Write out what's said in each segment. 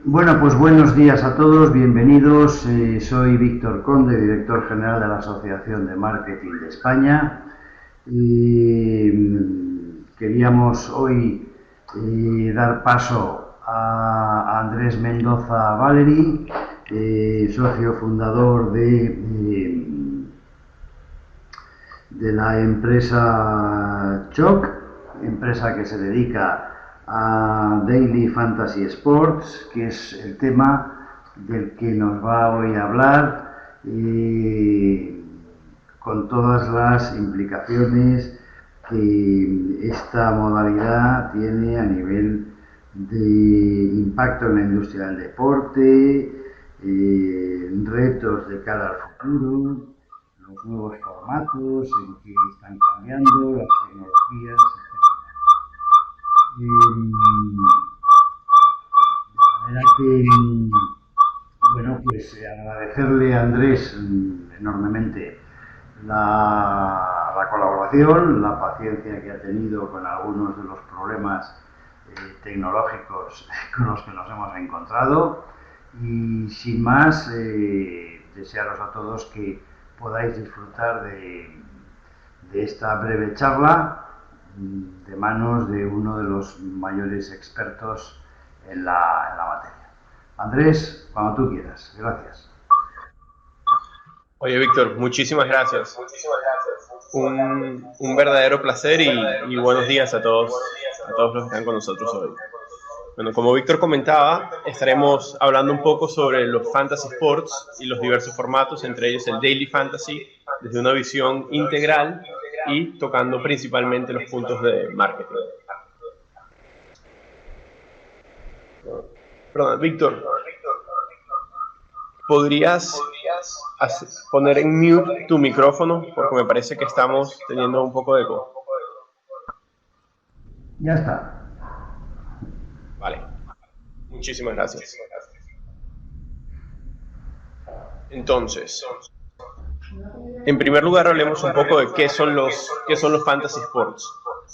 Bueno, pues buenos días a todos, bienvenidos. Soy Víctor Conde, director general de la Asociación de Marketing de España. Queríamos hoy dar paso a Andrés Mendoza Valeri, socio fundador de la empresa Choc, empresa que se dedica a Daily Fantasy Sports, que es el tema del que nos va hoy a hablar, con todas las implicaciones que esta modalidad tiene a nivel de impacto en la industria del deporte, retos de cara al futuro, los nuevos formatos en que están cambiando, las tecnologías, de manera que, bueno, pues agradecerle a Andrés enormemente la colaboración, la paciencia que ha tenido con algunos de los problemas tecnológicos con los que nos hemos encontrado y sin más desearos a todos que podáis disfrutar de esta breve charla de manos de uno de los mayores expertos en la materia. Andrés, cuando tú quieras. Gracias. Oye, Víctor, muchísimas gracias. Un verdadero placer y buenos días a todos los que están con nosotros hoy. Bueno, como Víctor comentaba, estaremos hablando un poco sobre los fantasy sports y los diversos formatos, entre ellos el daily fantasy, desde una visión integral y tocando principalmente los puntos de marketing. Perdón, Víctor, ¿podrías poner en mute tu micrófono? Porque me parece que estamos teniendo un poco de eco. Ya está. Vale. Muchísimas gracias. Entonces, en primer lugar hablemos un poco de qué son los fantasy sports.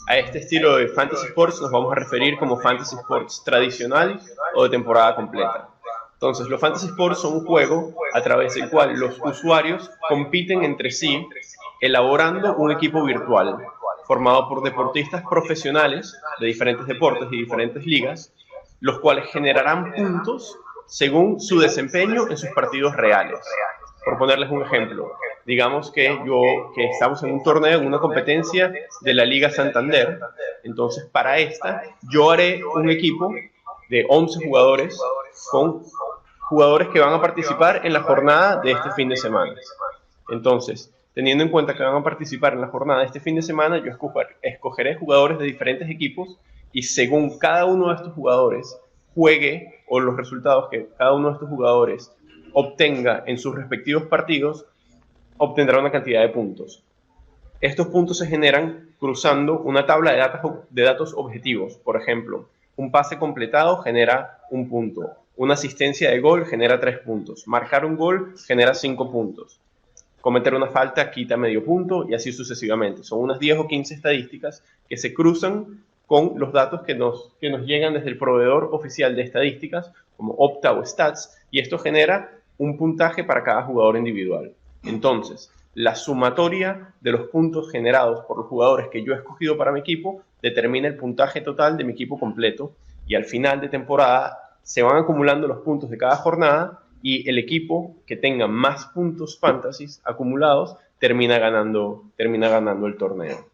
A este estilo de fantasy sports nos vamos a referir como fantasy sports tradicional o de temporada completa. Entonces, los fantasy sports son un juego a través del cual los usuarios compiten entre sí elaborando un equipo virtual formado por deportistas profesionales de diferentes deportes y diferentes ligas, los cuales generarán puntos según su desempeño en sus partidos reales. Por ponerles un ejemplo, digamos que estamos en un torneo, en una competencia de la Liga Santander, entonces para esta yo haré un equipo de 11 jugadores con jugadores que van a participar en la jornada de este fin de semana. Entonces, teniendo en cuenta que van a participar en la jornada de este fin de semana, yo escogeré jugadores de diferentes equipos y según cada uno de estos jugadores juegue o los resultados que cada uno de estos jugadores obtenga en sus respectivos partidos, obtendrá una cantidad de puntos. Estos puntos se generan cruzando una tabla de datos objetivos. Por ejemplo, un pase completado genera un punto. Una asistencia de gol genera 3 puntos. Marcar un gol genera 5 puntos. Cometer una falta quita medio punto y así sucesivamente. Son unas 10 o 15 estadísticas que se cruzan con los datos que nos llegan desde el proveedor oficial de estadísticas, como Opta o Stats, y esto genera un puntaje para cada jugador individual. Entonces, la sumatoria de los puntos generados por los jugadores que yo he escogido para mi equipo determina el puntaje total de mi equipo completo y al final de temporada se van acumulando los puntos de cada jornada y el equipo que tenga más puntos fantasy acumulados termina ganando el torneo.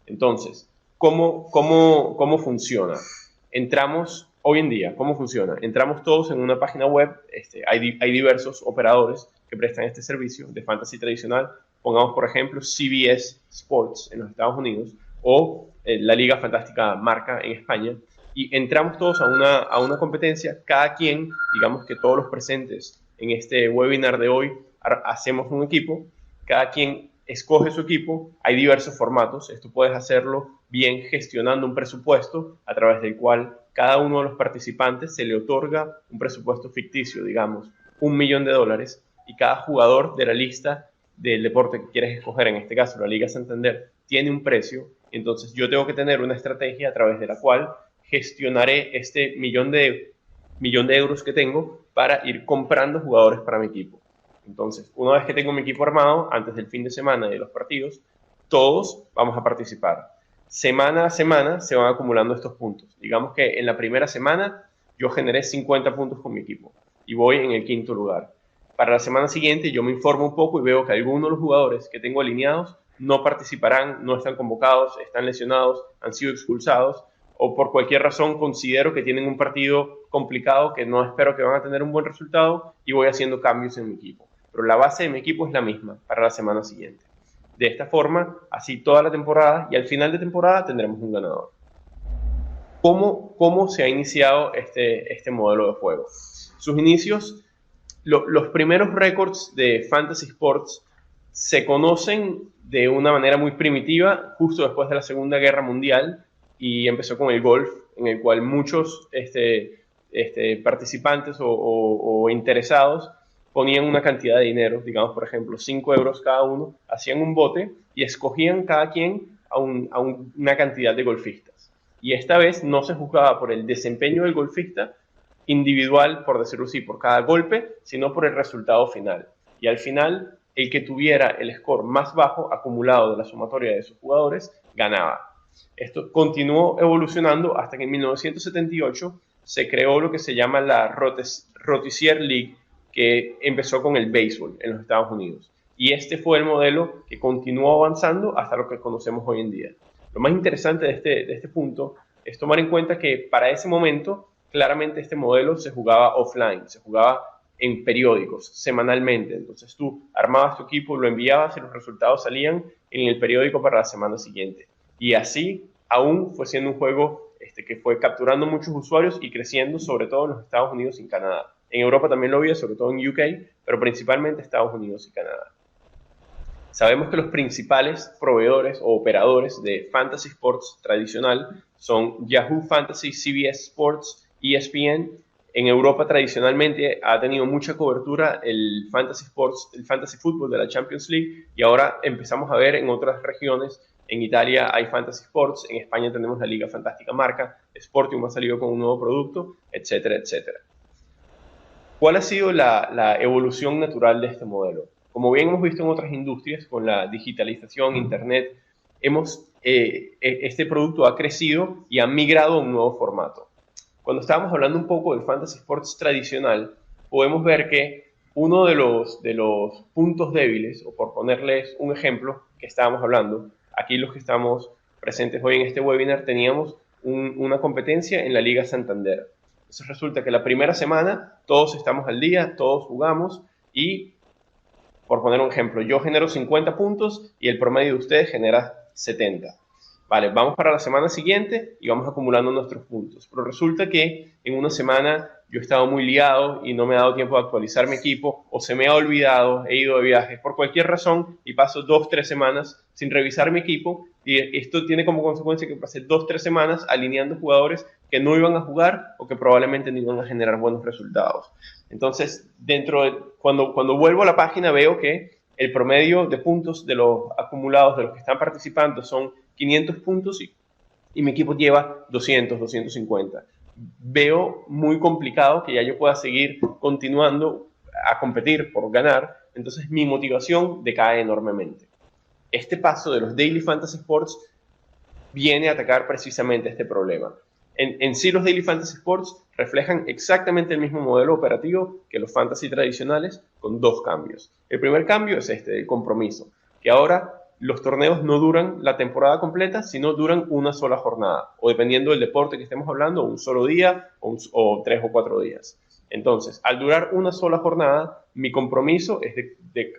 Entonces, ¿cómo funciona? Entramos hoy en día, ¿cómo funciona? Entramos todos en una página web, hay diversos operadores que prestan este servicio de fantasy tradicional. Pongamos, por ejemplo, CBS Sports en los Estados Unidos o la Liga Fantástica Marca en España, y entramos todos a una competencia, cada quien, digamos que todos los presentes en este webinar de hoy, hacemos un equipo, cada quien escoge su equipo, hay diversos formatos, esto puedes hacerlo bien gestionando un presupuesto a través del cual cada uno de los participantes se le otorga un presupuesto ficticio, digamos, $1.000.000, y cada jugador de la lista del deporte que quieres escoger, en este caso la Liga Santander, tiene un precio. Entonces yo tengo que tener una estrategia a través de la cual gestionaré este millón de millón de euros que tengo para ir comprando jugadores para mi equipo. Entonces, una vez que tengo mi equipo armado, antes del fin de semana y de los partidos, todos vamos a participar. Semana a semana se van acumulando estos puntos. Digamos que en la primera semana yo generé 50 puntos con mi equipo y voy en el quinto lugar. Para la semana siguiente yo me informo un poco y veo que algunos de los jugadores que tengo alineados no participarán, no están convocados, están lesionados, han sido expulsados o por cualquier razón considero que tienen un partido complicado que no espero que van a tener un buen resultado y voy haciendo cambios en mi equipo. Pero la base de mi equipo es la misma para la semana siguiente. De esta forma, así toda la temporada y al final de temporada tendremos un ganador. ¿Cómo se ha iniciado este modelo de juego? Sus inicios, los primeros récords de Fantasy Sports se conocen de una manera muy primitiva justo después de la Segunda Guerra Mundial y empezó con el golf, en el cual muchos participantes o interesados ponían una cantidad de dinero, digamos por ejemplo 5 euros cada uno, hacían un bote y escogían cada quien a una cantidad de golfistas. Y esta vez no se juzgaba por el desempeño del golfista individual, por decirlo así, por cada golpe, sino por el resultado final. Y al final, el que tuviera el score más bajo acumulado de la sumatoria de sus jugadores, ganaba. Esto continuó evolucionando hasta que en 1978 se creó lo que se llama la Rotisier League, que empezó con el béisbol en los Estados Unidos. Y este fue el modelo que continuó avanzando hasta lo que conocemos hoy en día. Lo más interesante de este punto es tomar en cuenta que para ese momento, claramente este modelo se jugaba offline, se jugaba en periódicos, semanalmente. Entonces tú armabas tu equipo, lo enviabas y los resultados salían en el periódico para la semana siguiente. Y así aún fue siendo un juego que fue capturando muchos usuarios y creciendo, sobre todo en los Estados Unidos y en Canadá. En Europa también lo había, sobre todo en UK, pero principalmente Estados Unidos y Canadá. Sabemos que los principales proveedores o operadores de Fantasy Sports tradicional son Yahoo Fantasy, CBS Sports, ESPN. En Europa tradicionalmente ha tenido mucha cobertura el Fantasy Sports, el Fantasy Football de la Champions League y ahora empezamos a ver en otras regiones. En Italia hay Fantasy Sports, en España tenemos la Liga Fantástica Marca, Sportium ha salido con un nuevo producto, etcétera, etcétera. ¿Cuál ha sido la evolución natural de este modelo? Como bien hemos visto en otras industrias, con la digitalización, Internet, este producto ha crecido y ha migrado a un nuevo formato. Cuando estábamos hablando un poco del Fantasy Sports tradicional, podemos ver que uno de los puntos débiles, o por ponerles un ejemplo que estábamos hablando, aquí los que estamos presentes hoy en este webinar, teníamos una competencia en la Liga Santander. Entonces resulta que la primera semana todos estamos al día, todos jugamos y, por poner un ejemplo, yo genero 50 puntos y el promedio de ustedes genera 70. Vale, vamos para la semana siguiente y vamos acumulando nuestros puntos. Pero resulta que en una semana yo he estado muy liado y no me ha dado tiempo de actualizar mi equipo o se me ha olvidado, he ido de viaje por cualquier razón y paso 2-3 semanas sin revisar mi equipo y esto tiene como consecuencia que pasé 2-3 semanas alineando jugadores que no iban a jugar o que probablemente no iban a generar buenos resultados. Entonces, cuando vuelvo a la página veo que el promedio de puntos de los acumulados de los que están participando son 500 puntos y mi equipo lleva 200, 250. Veo muy complicado que ya yo pueda seguir continuando a competir por ganar, entonces mi motivación decae enormemente. Este paso de los Daily Fantasy Sports viene a atacar precisamente este problema. En sí los Daily Fantasy Sports reflejan exactamente el mismo modelo operativo que los fantasy tradicionales con dos cambios. El primer cambio es el compromiso, que ahora los torneos no duran la temporada completa, sino duran una sola jornada, o dependiendo del deporte que estemos hablando, un solo día o 3 o 4 días. Entonces, al durar una sola jornada, mi compromiso es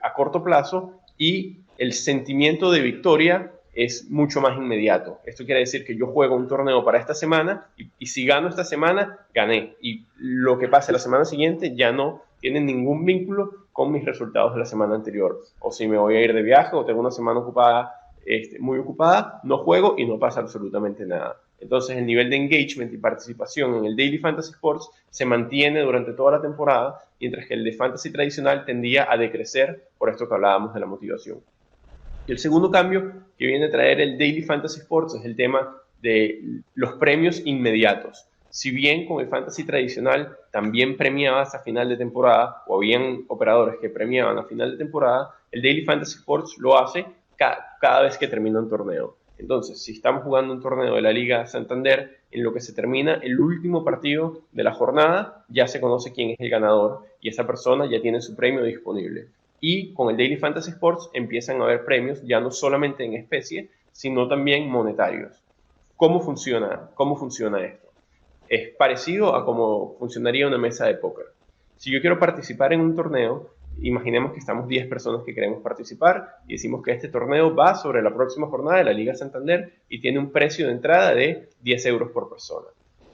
a corto plazo y el sentimiento de victoria es mucho más inmediato. Esto quiere decir que yo juego un torneo para esta semana y si gano esta semana, gané. Y lo que pase la semana siguiente ya no tiene ningún vínculo con mis resultados de la semana anterior. O si me voy a ir de viaje o tengo una semana ocupada, muy ocupada, no juego y no pasa absolutamente nada. Entonces el nivel de engagement y participación en el Daily Fantasy Sports se mantiene durante toda la temporada, mientras que el de Fantasy tradicional tendía a decrecer por esto que hablábamos de la motivación. Y el segundo cambio que viene a traer el Daily Fantasy Sports es el tema de los premios inmediatos. Si bien con el fantasy tradicional también premiabas a final de temporada, o habían operadores que premiaban a final de temporada, el Daily Fantasy Sports lo hace cada vez que termina un torneo. Entonces, si estamos jugando un torneo de la Liga Santander, en lo que se termina el último partido de la jornada, ya se conoce quién es el ganador y esa persona ya tiene su premio disponible. Y con el Daily Fantasy Sports empiezan a haber premios ya no solamente en especie, sino también monetarios. ¿Cómo funciona esto? Es parecido a cómo funcionaría una mesa de póker. Si yo quiero participar en un torneo, imaginemos que estamos 10 personas que queremos participar y decimos que este torneo va sobre la próxima jornada de la Liga Santander y tiene un precio de entrada de 10 euros por persona.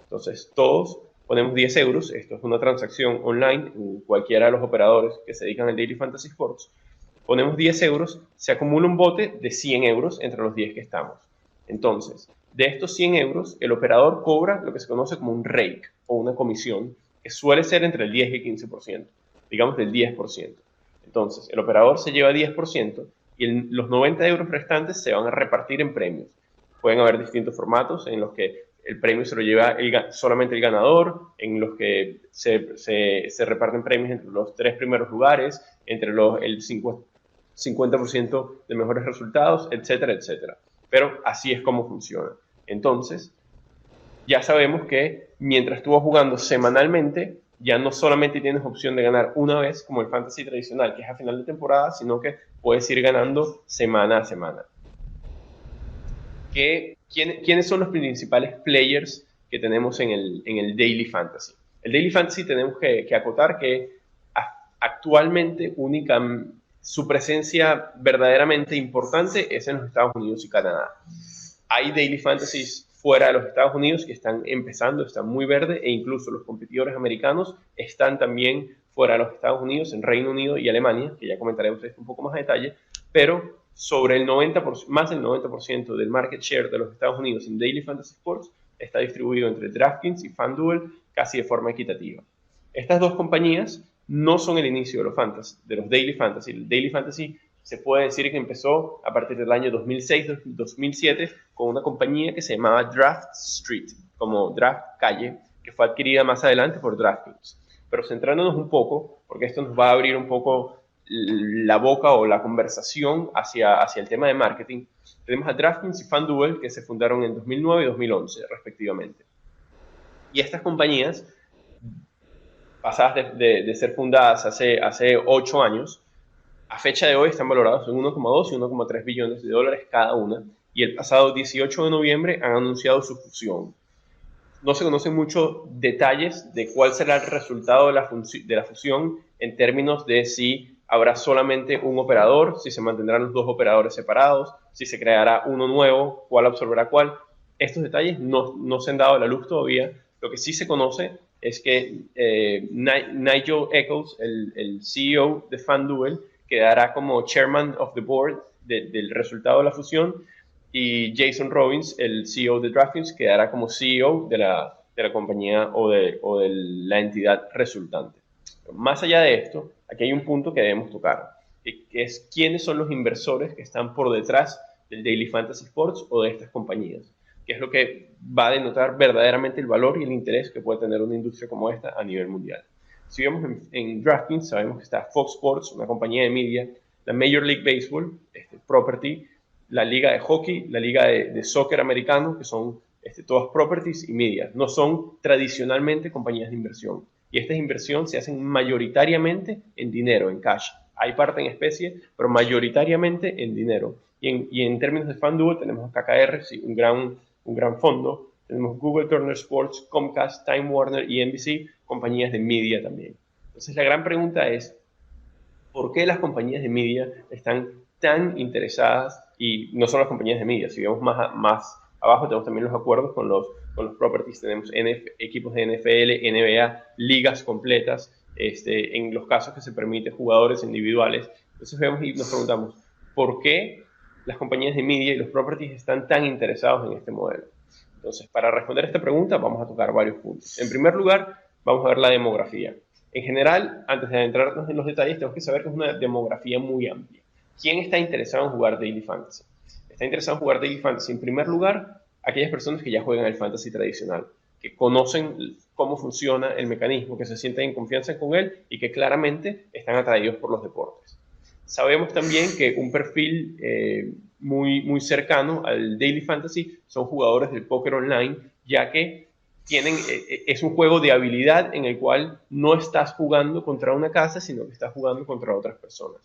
Entonces, todos ponemos 10 euros. Esto es una transacción online en cualquiera de los operadores que se dedican al Daily Fantasy Sports. Ponemos 10 euros, se acumula un bote de 100 euros entre los 10 que estamos. Entonces, de estos 100 euros, el operador cobra lo que se conoce como un rake o una comisión, que suele ser entre el 10 y el 15%, digamos del 10%. Entonces, el operador se lleva 10% y los 90 euros restantes se van a repartir en premios. Pueden haber distintos formatos en los que el premio se lo lleva solamente el ganador, en los que se reparten premios entre los 3 primeros lugares, entre el 50% de mejores resultados, etcétera, etcétera. Pero así es como funciona. Entonces, ya sabemos que mientras tú vas jugando semanalmente, ya no solamente tienes opción de ganar una vez como el fantasy tradicional, que es a final de temporada, sino que puedes ir ganando semana a semana. ¿Quiénes son los principales players que tenemos en el Daily Fantasy? El Daily Fantasy tenemos que acotar que actualmente su presencia verdaderamente importante es en los Estados Unidos y Canadá. Hay Daily Fantasies fuera de los Estados Unidos que están empezando, están muy verdes, e incluso los competidores americanos están también fuera de los Estados Unidos, en Reino Unido y Alemania, que ya comentaremos esto un poco más a detalle, pero sobre el 90%, más del 90% del market share de los Estados Unidos en Daily Fantasy Sports está distribuido entre DraftKings y FanDuel casi de forma equitativa. Estas dos compañías no son el inicio de los Daily Fantasy. El Daily Fantasy se puede decir que empezó a partir del año 2006-2007 con una compañía que se llamaba Draft Street, como Draft Calle, que fue adquirida más adelante por DraftKings. Pero centrándonos un poco, porque esto nos va a abrir un poco la boca o la conversación hacia el tema de marketing, tenemos a DraftKings y FanDuel, que se fundaron en 2009 y 2011 respectivamente. Y estas compañías, pasadas de ser fundadas hace 8 años, a fecha de hoy están valorados en 1,2 y 1,3 billones de dólares cada una, y el pasado 18 de noviembre han anunciado su fusión. No se conocen muchos detalles de cuál será el resultado de la fusión en términos de si habrá solamente un operador, si se mantendrán los dos operadores separados, si se creará uno nuevo, cuál absorberá cuál. Estos detalles no se han dado a la luz todavía. Lo que sí se conoce es que Nigel Eccles, el CEO de FanDuel, quedará como chairman of the board del resultado de la fusión, y Jason Robins, el CEO de DraftKings, quedará como CEO de la compañía o de la entidad resultante. Más allá de esto, aquí hay un punto que debemos tocar, que es quiénes son los inversores que están por detrás del Daily Fantasy Sports o de estas compañías, que es lo que va a denotar verdaderamente el valor y el interés que puede tener una industria como esta a nivel mundial. Si vemos en DraftKings, sabemos que está Fox Sports, una compañía de media, la Major League Baseball, property, la liga de hockey, la liga de soccer americano, que son todas properties y media. No son tradicionalmente compañías de inversión. Y estas inversiones se hacen mayoritariamente en dinero, en cash. Hay parte en especie, pero mayoritariamente en dinero. Y en términos de FanDuel tenemos KKR, sí, un gran fondo. Tenemos Google, Turner Sports, Comcast, Time Warner y NBC, compañías de media también. Entonces la gran pregunta es, ¿por qué las compañías de media están tan interesadas? Y no son las compañías de media, si vemos más abajo tenemos también los acuerdos con los properties, tenemos equipos de NFL, NBA, ligas completas, en los casos que se permite jugadores individuales. Entonces vemos y nos preguntamos, ¿por qué las compañías de media y los properties están tan interesados en este modelo? Entonces, para responder a esta pregunta vamos a tocar varios puntos. En primer lugar, vamos a ver la demografía. En general, antes de adentrarnos en los detalles, tenemos que saber que es una demografía muy amplia. ¿Quién está interesado en jugar Daily Fantasy? Está interesado en jugar Daily Fantasy, en primer lugar, aquellas personas que ya juegan el Fantasy tradicional, que conocen cómo funciona el mecanismo, que se sienten en confianza con él y que claramente están atraídos por los deportes. Sabemos también que un perfil muy cercano al Daily Fantasy son jugadores del póker online, ya que es un juego de habilidad en el cual no estás jugando contra una casa, sino que estás jugando contra otras personas.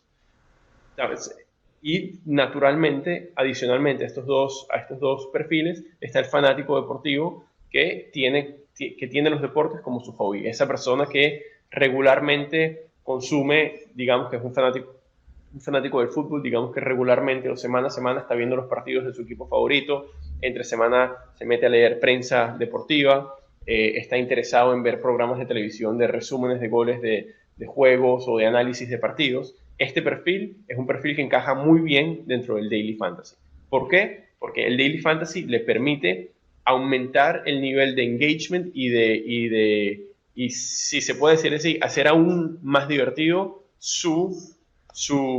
¿Sabes? Y naturalmente, adicionalmente a estos dos perfiles, está el fanático deportivo que tiene los deportes como su hobby. Esa persona que regularmente consume, digamos que es un fanático del fútbol, digamos que regularmente o semana a semana está viendo los partidos de su equipo favorito, entre semana se mete a leer prensa deportiva, está interesado en ver programas de televisión de resúmenes de goles de juegos o de análisis de partidos. Este perfil es un perfil que encaja muy bien dentro del Daily Fantasy. ¿Por qué? Porque el Daily Fantasy le permite aumentar el nivel de engagement y si se puede decir así, hacer aún más divertido su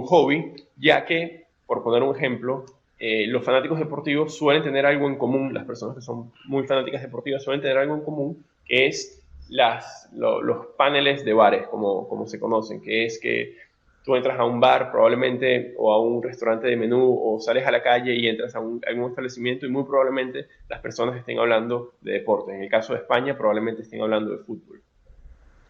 hobby, ya que, por poner un ejemplo, los fanáticos deportivos suelen tener algo en común, las personas que son muy fanáticas deportivas suelen tener algo en común, que es los paneles de bares, como se conocen, que es que tú entras a un bar probablemente o a un restaurante de menú o sales a la calle y entras a algún establecimiento y muy probablemente las personas estén hablando de deporte. En el caso de España probablemente estén hablando de fútbol.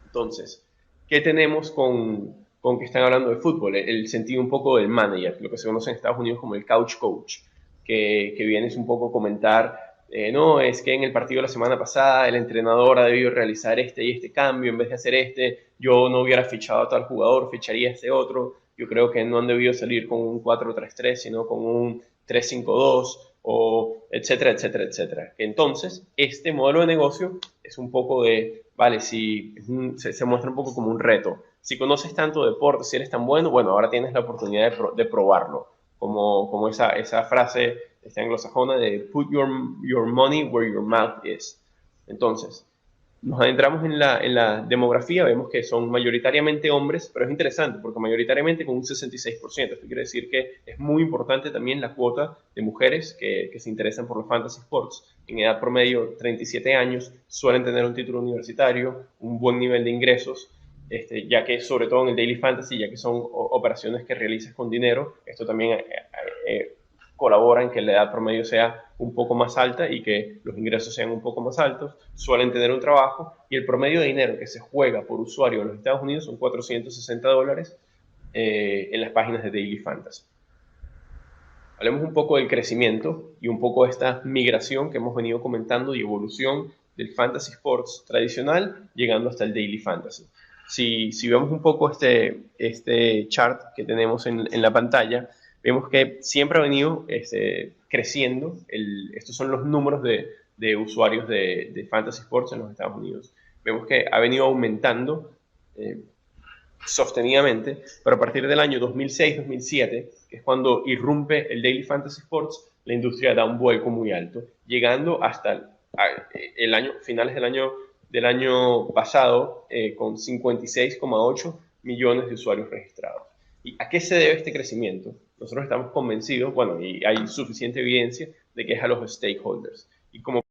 Entonces, ¿qué tenemos con que están hablando de fútbol? El sentido un poco del manager, lo que se conoce en Estados Unidos como el couch coach, que viene es un poco comentar, no, es que en el partido de la semana pasada el entrenador ha debido realizar este y este cambio, en vez de hacer yo no hubiera fichado a tal jugador, ficharía a este otro, yo creo que no han debido salir con un 4-3-3, sino con un 3-5-2, o etcétera, etcétera, etcétera. Entonces, este modelo de negocio es un poco vale, se muestra un poco como un reto. Si conoces tanto deporte, si eres tan bueno, ahora tienes la oportunidad de probarlo. Como esa frase anglosajona de put your money where your mouth is. Entonces, nos adentramos en la demografía, vemos que son mayoritariamente hombres, pero es interesante porque mayoritariamente con un 66%. Esto quiere decir que es muy importante también la cuota de mujeres que se interesan por los fantasy sports. En edad promedio, 37 años, suelen tener un título universitario, un buen nivel de ingresos, ya que sobre todo en el Daily Fantasy, ya que son operaciones que realizas con dinero, esto también colabora en que la edad promedio sea un poco más alta y que los ingresos sean un poco más altos, suelen tener un trabajo y el promedio de dinero que se juega por usuario en los Estados Unidos son $460 en las páginas de Daily Fantasy. Hablemos un poco del crecimiento y un poco de esta migración que hemos venido comentando y evolución del Fantasy Sports tradicional llegando hasta el Daily Fantasy. Si vemos un poco este chart que tenemos en la pantalla, vemos que siempre ha venido creciendo. Estos son los números de usuarios de Fantasy Sports en los Estados Unidos. Vemos que ha venido aumentando sostenidamente, pero a partir del año 2006-2007, que es cuando irrumpe el Daily Fantasy Sports, la industria da un vuelco muy alto, llegando hasta finales del año pasado con 56,8 millones de usuarios registrados. ¿Y a qué se debe este crecimiento? Nosotros estamos convencidos, y hay suficiente evidencia de que es a los stakeholders. Y como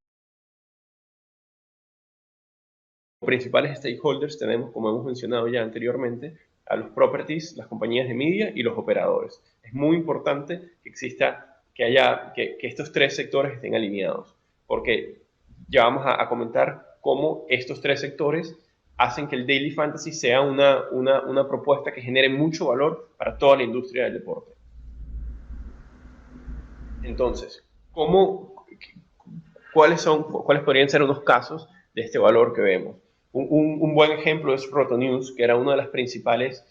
principales stakeholders tenemos, como hemos mencionado ya anteriormente, a los properties, las compañías de media y los operadores. Es muy importante que que estos tres sectores estén alineados, porque ya vamos a comentar cómo estos tres sectores hacen que el Daily Fantasy sea una propuesta que genere mucho valor para toda la industria del deporte. Entonces, ¿cuáles podrían ser unos casos de este valor que vemos? Un buen ejemplo es RotoNews, que era una de las principales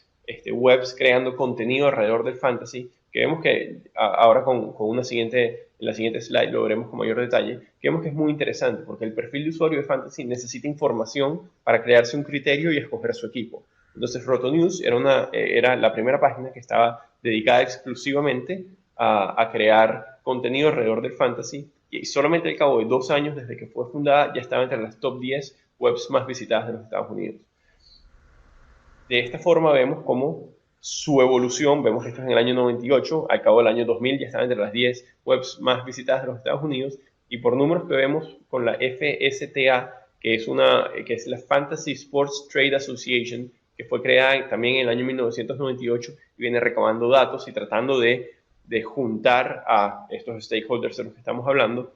webs creando contenido alrededor del fantasy, que vemos que ahora en la siguiente slide lo veremos con mayor detalle, que vemos que es muy interesante, porque el perfil de usuario de fantasy necesita información para crearse un criterio y escoger su equipo. Entonces RotoNews era la primera página que estaba dedicada exclusivamente a crear contenido alrededor del fantasy, y solamente al cabo de 2 años desde que fue fundada ya estaba entre las top 10 webs más visitadas de los Estados Unidos. De esta forma vemos cómo su evolución, vemos que esto es en el año 98, al cabo del año 2000 ya estaba entre las 10 webs más visitadas de los Estados Unidos, Y por números que vemos con la FSTA, que es la Fantasy Sports Trade Association, que fue creada también en el año 1998 y viene recabando datos y tratando de juntar a estos stakeholders de los que estamos hablando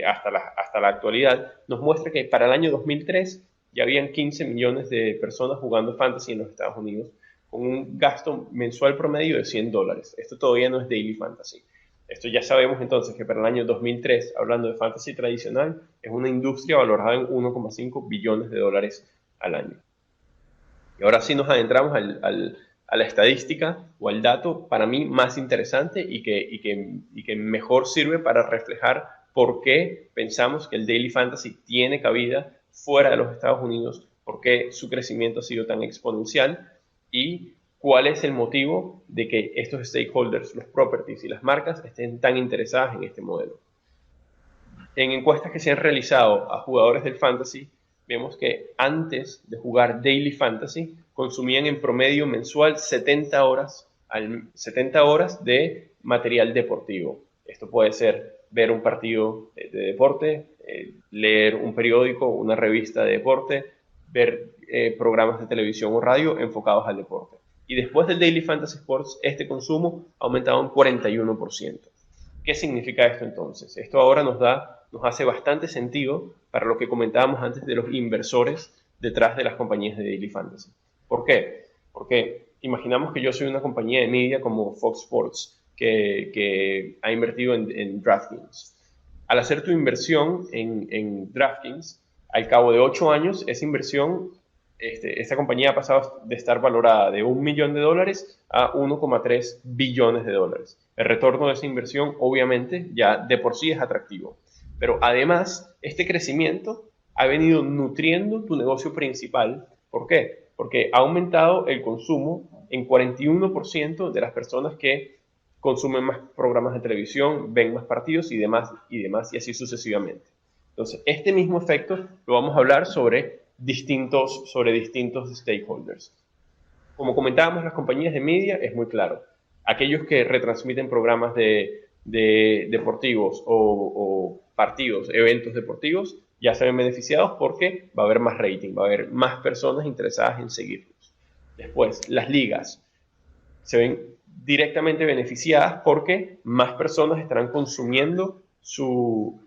hasta la actualidad, nos muestra que para el año 2003 ya habían 15 millones de personas jugando fantasy en los Estados Unidos, con un gasto mensual promedio de $100. Esto todavía no es daily fantasy. Esto ya sabemos entonces que para el año 2003, hablando de fantasy tradicional, es una industria valorada en 1,5 billones de dólares al año. Y ahora sí nos adentramos a la estadística o al dato para mí más interesante y que mejor sirve para reflejar por qué pensamos que el Daily Fantasy tiene cabida fuera de los Estados Unidos, por qué su crecimiento ha sido tan exponencial y cuál es el motivo de que estos stakeholders, los properties y las marcas estén tan interesadas en este modelo. En encuestas que se han realizado a jugadores del fantasy, vemos que antes de jugar Daily Fantasy consumían en promedio mensual 70 horas de material deportivo. Esto puede ser ver un partido de deporte, leer un periódico, una revista de deporte, ver programas de televisión o radio enfocados al deporte. Y después del Daily Fantasy Sports, este consumo ha aumentado un 41%. ¿Qué significa esto entonces? Esto ahora nos hace bastante sentido para lo que comentábamos antes de los inversores detrás de las compañías de Daily Fantasy. ¿Por qué? Porque imaginamos que yo soy una compañía de media como Fox Sports que ha invertido en DraftKings. Al hacer tu inversión en DraftKings, al cabo de 8 años, esa inversión, esta compañía ha pasado de estar valorada de $1 millón a 1,3 billones de dólares. El retorno de esa inversión, obviamente, ya de por sí es atractivo. Pero además, este crecimiento ha venido nutriendo tu negocio principal. ¿Por qué? Porque ha aumentado el consumo en 41% de las personas que consumen más programas de televisión, ven más partidos y demás, y así sucesivamente. Entonces, este mismo efecto lo vamos a hablar sobre distintos stakeholders. Como comentábamos, las compañías de media es muy claro. Aquellos que retransmiten programas de deportivos o partidos, eventos deportivos, ya se ven beneficiados porque va a haber más rating, va a haber más personas interesadas en seguirlos. Después, las ligas se ven directamente beneficiadas porque más personas estarán consumiendo su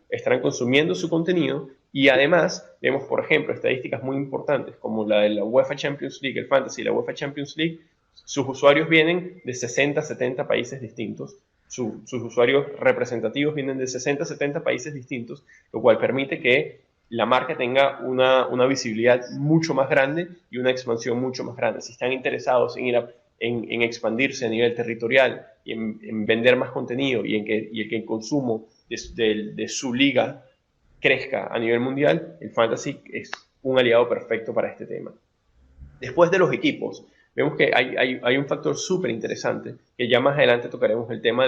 contenido y además vemos, por ejemplo, estadísticas muy importantes como la de la UEFA Champions League, el Fantasy y la UEFA Champions League. Sus usuarios vienen de 60 a 70 países distintos. Sus usuarios representativos vienen de 60 a 70 países distintos, lo cual permite que la marca tenga una visibilidad mucho más grande y una expansión mucho más grande. Si están interesados en expandirse a nivel territorial y en vender más contenido y en que el consumo de su liga crezca a nivel mundial, el fantasy es un aliado perfecto para este tema. Después de los equipos, vemos que hay un factor súper interesante, que ya más adelante tocaremos el tema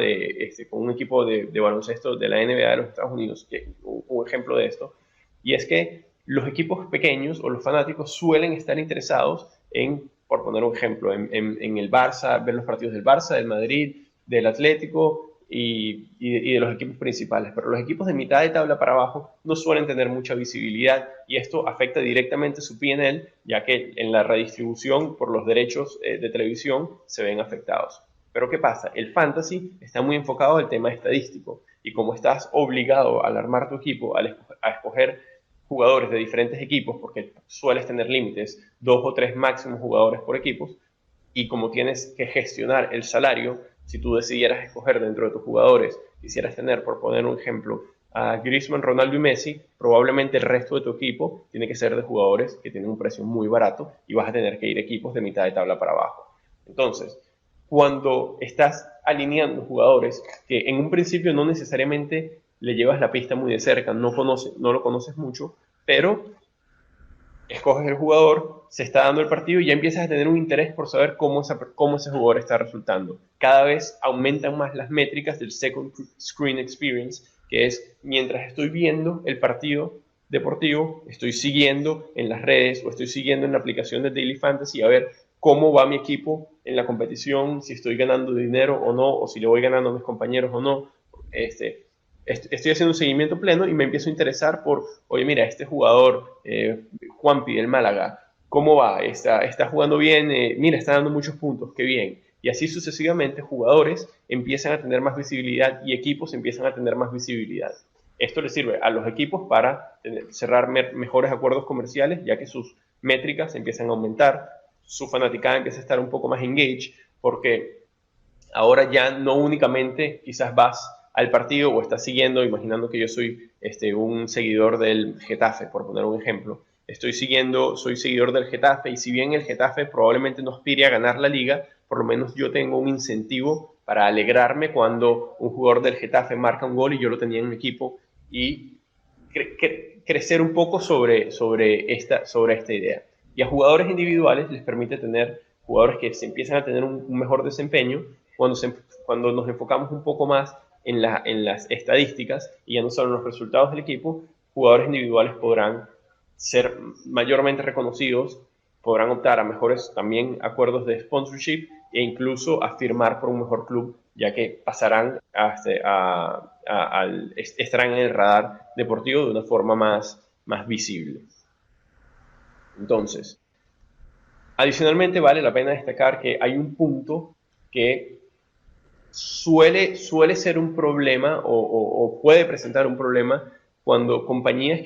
con un equipo de baloncesto de la NBA de los Estados Unidos, que un ejemplo de esto, y es que los equipos pequeños o los fanáticos suelen estar interesados en, por poner un ejemplo, en el Barça, ver los partidos del Barça, del Madrid, del Atlético y de los equipos principales, pero los equipos de mitad de tabla para abajo no suelen tener mucha visibilidad y esto afecta directamente su P&L, ya que en la redistribución por los derechos de televisión se ven afectados. Pero ¿qué pasa? El fantasy está muy enfocado al tema estadístico y como estás obligado al armar tu equipo, a escoger jugadores de diferentes equipos, porque sueles tener límites, 2 o 3 máximos jugadores por equipos, y como tienes que gestionar el salario, si tú decidieras escoger dentro de tus jugadores, quisieras tener, por poner un ejemplo, a Griezmann, Ronaldo y Messi, probablemente el resto de tu equipo tiene que ser de jugadores que tienen un precio muy barato y vas a tener que ir equipos de mitad de tabla para abajo. Entonces, cuando estás alineando jugadores que en un principio no necesariamente le llevas la pista muy de cerca, no lo conoces mucho, pero escoges el jugador, se está dando el partido y ya empiezas a tener un interés por saber cómo ese jugador está resultando. Cada vez aumentan más las métricas del Second Screen Experience, que es mientras estoy viendo el partido deportivo, estoy siguiendo en las redes o estoy siguiendo en la aplicación de Daily Fantasy a ver cómo va mi equipo en la competición, si estoy ganando dinero o no, o si le voy ganando a mis compañeros o no. estoy haciendo un seguimiento pleno y me empiezo a interesar por, oye, mira, este jugador, Juanpi del Málaga, ¿cómo va? Está jugando bien, mira, está dando muchos puntos, qué bien. Y así sucesivamente, jugadores empiezan a tener más visibilidad y equipos empiezan a tener más visibilidad. Esto le sirve a los equipos para cerrar mejores acuerdos comerciales, ya que sus métricas empiezan a aumentar, su fanaticada empieza a estar un poco más engaged, porque ahora ya no únicamente quizás vas al partido o estás siguiendo, imaginando que yo soy un seguidor del Getafe, por poner un ejemplo. Soy seguidor del Getafe, y si bien el Getafe probablemente no aspire a ganar la liga, por lo menos yo tengo un incentivo para alegrarme cuando un jugador del Getafe marca un gol y yo lo tenía en mi equipo, y crecer un poco sobre esta idea. Y a jugadores individuales les permite tener jugadores que se empiezan a tener un mejor desempeño cuando nos enfocamos un poco más en las estadísticas y ya no solo en los resultados del equipo. Jugadores individuales podrán ser mayormente reconocidos, podrán optar a mejores también acuerdos de sponsorship e incluso a firmar por un mejor club, ya que pasarán estarán en el radar deportivo de una forma más visible. Entonces, adicionalmente vale la pena destacar que hay un punto que suele ser un problema o puede presentar un problema cuando compañías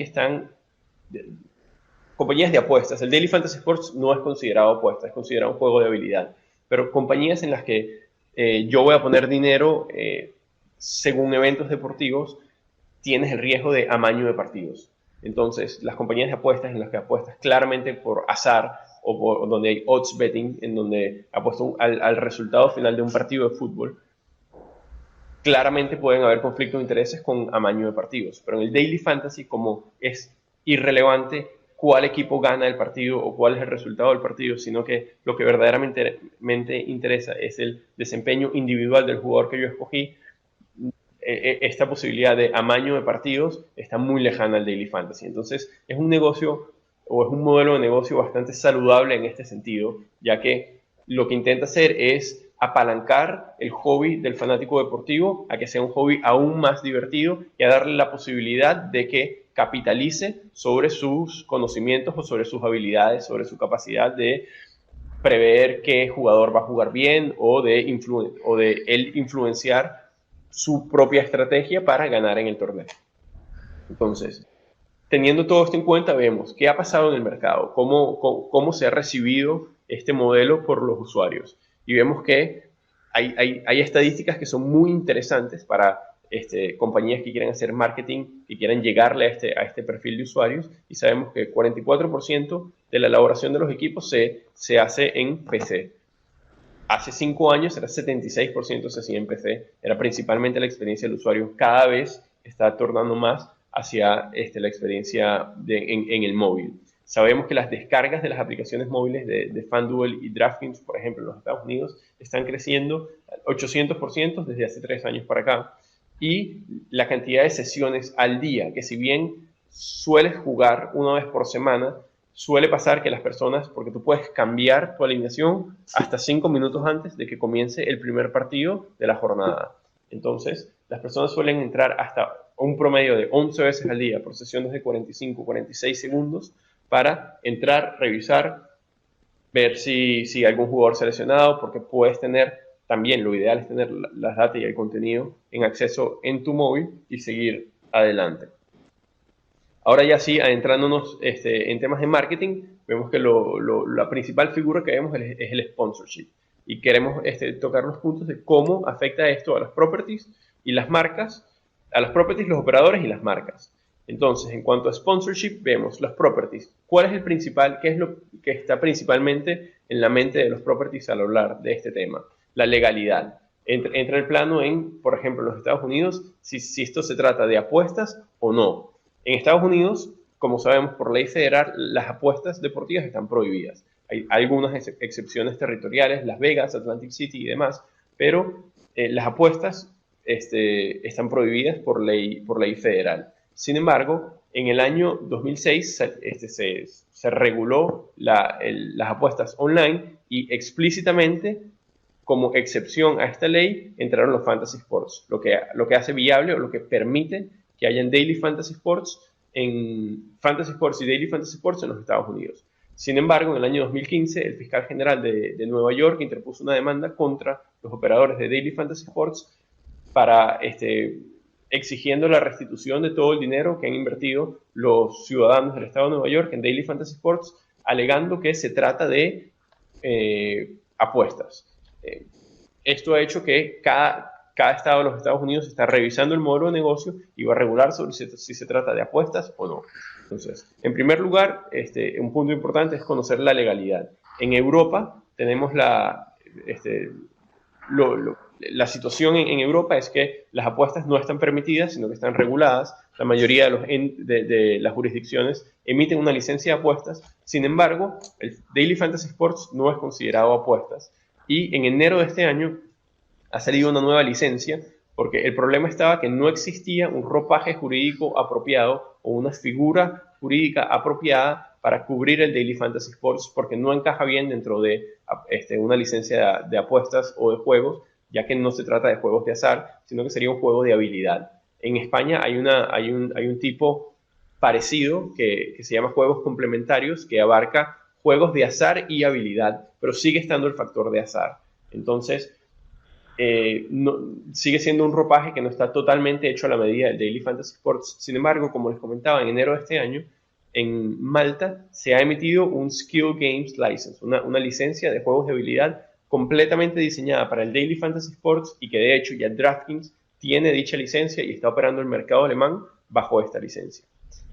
de apuestas, el Daily Fantasy Sports no es considerado apuesta, es considerado un juego de habilidad, pero compañías en las que yo voy a poner dinero según eventos deportivos, tienes el riesgo de amaño de partidos. Entonces, las compañías de apuestas en las que apuestas claramente por azar o donde hay odds betting, en donde apuesto al resultado final de un partido de fútbol, claramente pueden haber conflictos de intereses con amaño de partidos. Pero en el Daily Fantasy, como es irrelevante cuál equipo gana el partido o cuál es el resultado del partido, sino que lo que verdaderamente interesa es el desempeño individual del jugador que yo escogí, esta posibilidad de amaño de partidos está muy lejana al Daily Fantasy. Entonces es un negocio o es un modelo de negocio bastante saludable en este sentido, ya que lo que intenta hacer es apalancar el hobby del fanático deportivo a que sea un hobby aún más divertido y a darle la posibilidad de que capitalice sobre sus conocimientos o sobre sus habilidades, sobre su capacidad de prever qué jugador va a jugar bien o de él influenciar su propia estrategia para ganar en el torneo. Entonces, teniendo todo esto en cuenta, vemos qué ha pasado en el mercado, cómo se ha recibido este modelo por los usuarios. Y vemos que hay estadísticas que son muy interesantes para compañías que quieren hacer marketing, que quieran llegarle a este perfil de usuarios. Y sabemos que 44% de la elaboración de los equipos se hace en PC. Hace 5 años era 76% se hacía en PC, era principalmente la experiencia del usuario. Cada vez está tornando más hacia la experiencia en el móvil. Sabemos que las descargas de las aplicaciones móviles de FanDuel y DraftKings, por ejemplo, en los Estados Unidos, están creciendo 800% desde hace 3 años para acá. Y la cantidad de sesiones al día, que si bien sueles jugar una vez por semana, suele pasar que las personas, porque tú puedes cambiar tu alineación hasta 5 minutos antes de que comience el primer partido de la jornada. Entonces, las personas suelen entrar hasta un promedio de 11 veces al día por sesiones de 45, 46 segundos para entrar, revisar, ver si hay algún jugador seleccionado, porque puedes tener, también lo ideal es tener las datas y el contenido en acceso en tu móvil y seguir adelante. Ahora ya sí, adentrándonos en temas de marketing, vemos que la principal figura que vemos es el sponsorship. Y queremos tocar los puntos de cómo afecta esto a las properties y las marcas, a las properties, los operadores y las marcas. Entonces, en cuanto a sponsorship, vemos las properties. ¿Cuál es el principal? ¿Qué es lo que está principalmente en la mente de los properties al hablar de este tema? La legalidad. Entra el plano en, por ejemplo, en los Estados Unidos, si esto se trata de apuestas o no. En Estados Unidos, como sabemos por ley federal, las apuestas deportivas están prohibidas. Hay algunas excepciones territoriales, Las Vegas, Atlantic City y demás, pero las apuestas están prohibidas por ley federal. Sin embargo, en el año 2006 se reguló las apuestas online y explícitamente como excepción a esta ley entraron los Fantasy Sports, lo que hace viable o lo que permite que hayan Daily Fantasy Sports y Daily Fantasy Sports en los Estados Unidos. Sin embargo, en el año 2015, el fiscal general de Nueva York interpuso una demanda contra los operadores de Daily Fantasy Sports para exigiendo la restitución de todo el dinero que han invertido los ciudadanos del estado de Nueva York en Daily Fantasy Sports, alegando que se trata de apuestas. Esto ha hecho que cada estado de los Estados Unidos está revisando el modelo de negocio y va a regular sobre si se trata de apuestas o no. Entonces, en primer lugar, un punto importante es conocer la legalidad. En Europa tenemos la situación en Europa es que las apuestas no están permitidas, sino que están reguladas. La mayoría de las jurisdicciones emiten una licencia de apuestas. Sin embargo, el Daily Fantasy Sports no es considerado apuestas. Y en enero de este año ha salido una nueva licencia, porque el problema estaba que no existía un ropaje jurídico apropiado o una figura jurídica apropiada para cubrir el Daily Fantasy Sports, porque no encaja bien dentro de una licencia de apuestas o de juegos, ya que no se trata de juegos de azar, sino que sería un juego de habilidad. En España hay un tipo parecido que se llama juegos complementarios, que abarca juegos de azar y habilidad, pero sigue estando el factor de azar. Entonces, sigue siendo un ropaje que no está totalmente hecho a la medida del Daily Fantasy Sports. Sin embargo, como les comentaba, en enero de este año, en Malta se ha emitido un Skill Games License, una licencia de juegos de habilidad completamente diseñada para el Daily Fantasy Sports y que de hecho ya DraftKings tiene dicha licencia y está operando el mercado alemán bajo esta licencia.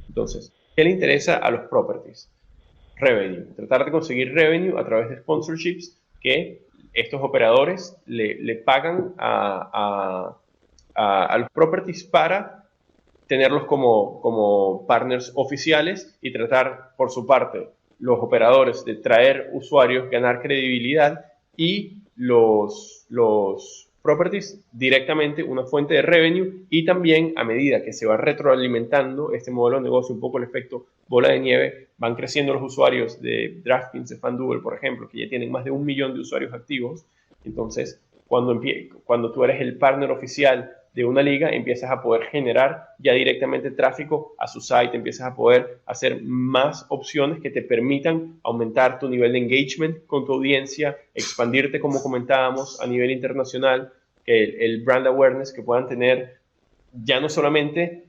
Entonces, ¿qué le interesa a los properties? Revenue, tratar de conseguir revenue a través de sponsorships que estos operadores le pagan a los properties para tenerlos como partners oficiales y tratar, por su parte, los operadores de traer usuarios, ganar credibilidad y los properties directamente una fuente de revenue, y también a medida que se va retroalimentando este modelo de negocio, un poco el efecto bola de nieve, van creciendo los usuarios de DraftKings, de FanDuel, por ejemplo, que ya tienen más de 1 millón de usuarios activos. Entonces, cuando tú eres el partner oficial de una liga, empiezas a poder generar ya directamente tráfico a su site, empiezas a poder hacer más opciones que te permitan aumentar tu nivel de engagement con tu audiencia, expandirte, como comentábamos, a nivel internacional, que el brand awareness que puedan tener, ya no solamente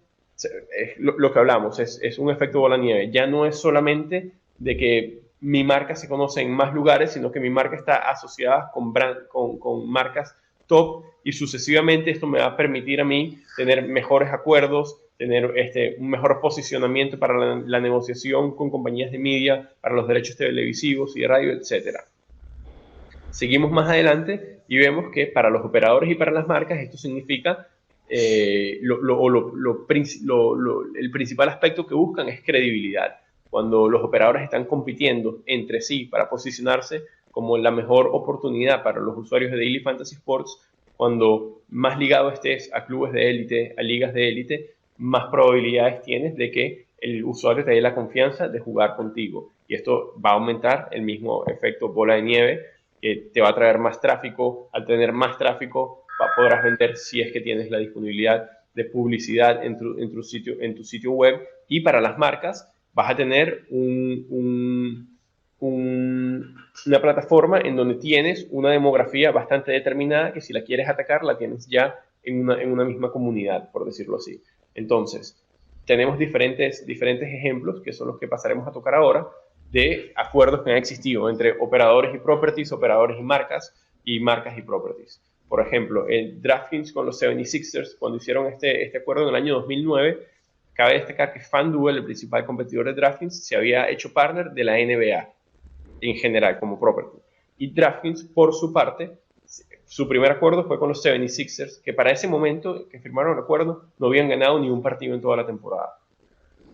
lo que hablamos, es un efecto bola nieve, ya no es solamente de que mi marca se conoce en más lugares, sino que mi marca está asociada con marcas top, y sucesivamente esto me va a permitir a mí tener mejores acuerdos, tener un mejor posicionamiento para la negociación con compañías de media, para los derechos televisivos y de radio, etc. Seguimos más adelante y vemos que para los operadores y para las marcas esto significa el principal aspecto que buscan es credibilidad. Cuando los operadores están compitiendo entre sí para posicionarse como la mejor oportunidad para los usuarios de Daily Fantasy Sports, cuando más ligado estés a clubes de élite, a ligas de élite, más probabilidades tienes de que el usuario te dé la confianza de jugar contigo. Y esto va a aumentar el mismo efecto bola de nieve, que te va a traer más tráfico. Al tener más tráfico, podrás vender si es que tienes la disponibilidad de publicidad en tu sitio web. Y para las marcas, vas a tener una plataforma en donde tienes una demografía bastante determinada, que si la quieres atacar, la tienes ya en una misma comunidad, por decirlo así. Entonces, tenemos diferentes ejemplos, que son los que pasaremos a tocar ahora, de acuerdos que han existido entre operadores y properties, operadores y marcas y properties. Por ejemplo, el DraftKings con los 76ers, cuando hicieron este acuerdo en el año 2009, cabe destacar que FanDuel, el principal competidor de DraftKings, se había hecho partner de la NBA en general como property. Y DraftKings, por su parte, su primer acuerdo fue con los 76ers, que para ese momento que firmaron el acuerdo no habían ganado ni un partido en toda la temporada.